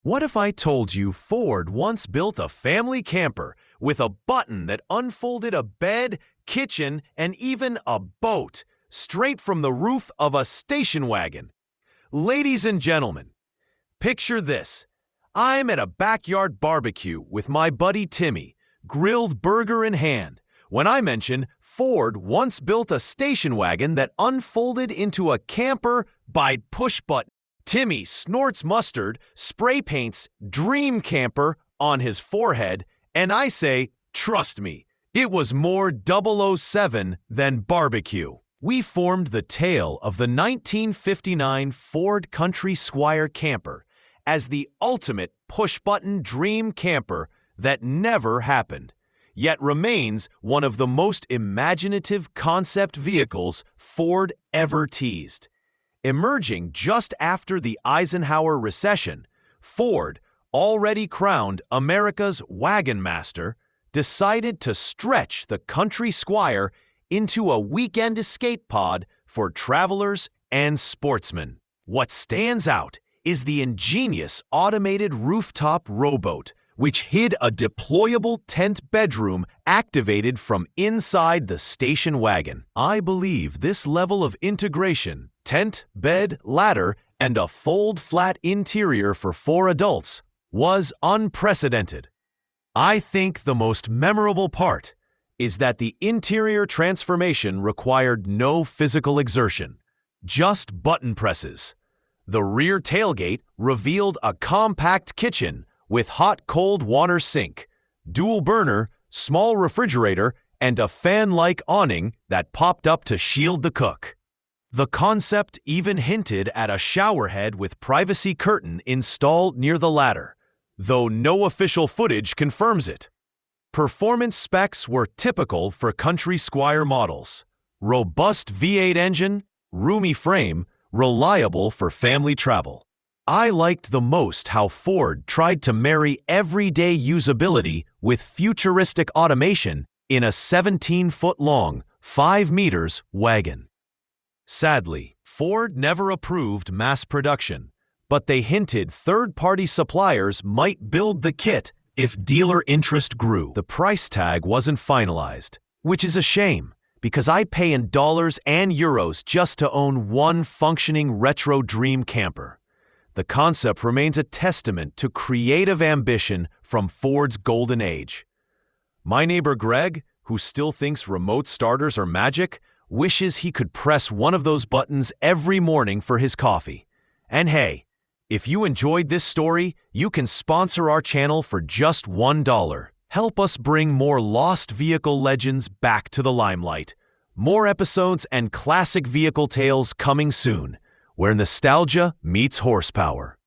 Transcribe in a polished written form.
What if I told you Ford once built a family camper with a button that unfolded a bed, kitchen, and even a boat straight from the roof of a station wagon? Ladies and gentlemen, picture this. I'm at a backyard barbecue with my buddy Timmy, grilled burger in hand, when I mention Ford once built a station wagon that unfolded into a camper by Pushbutton. Timmy snorts mustard, spray paints "Dream Camper" on his forehead, and I say, trust me, it was more 007 than barbecue. We formed the tale of the 1959 Ford Country Squire Camper as the ultimate push-button dream camper that never happened, yet remains one of the most imaginative concept vehicles Ford ever teased. Emerging just after the Eisenhower recession, Ford, already crowned America's wagon master, decided to stretch the Country Squire into a weekend escape pod for travelers and sportsmen. What stands out is the ingenious automated rooftop rowboat, which hid a deployable tent bedroom activated from inside the station wagon. I believe this level of integration, tent, bed, ladder, and a fold-flat interior for 4 adults, was unprecedented. I think the most memorable part is that the interior transformation required no physical exertion, just button presses. The rear tailgate revealed a compact kitchen with hot-cold water sink, dual burner, small refrigerator, and a fan-like awning that popped up to shield the cook. The concept even hinted at a shower head with privacy curtain installed near the ladder, though no official footage confirms it. Performance specs were typical for Country Squire models: robust V8 engine, roomy frame, reliable for family travel. I liked the most how Ford tried to marry everyday usability with futuristic automation in a 17-foot-long, 5 meters wagon. Sadly, Ford never approved mass production, but they hinted third-party suppliers might build the kit if dealer interest grew. The price tag wasn't finalized, which is a shame, because I pay in dollars and euros just to own one functioning retro dream camper. The concept remains a testament to creative ambition from Ford's golden age. My neighbor Greg, who still thinks remote starters are magic, wishes he could press one of those buttons every morning for his coffee. And hey, if you enjoyed this story, you can sponsor our channel for just $1. Help us bring more lost vehicle legends back to the limelight. More episodes and classic vehicle tales coming soon, where nostalgia meets horsepower.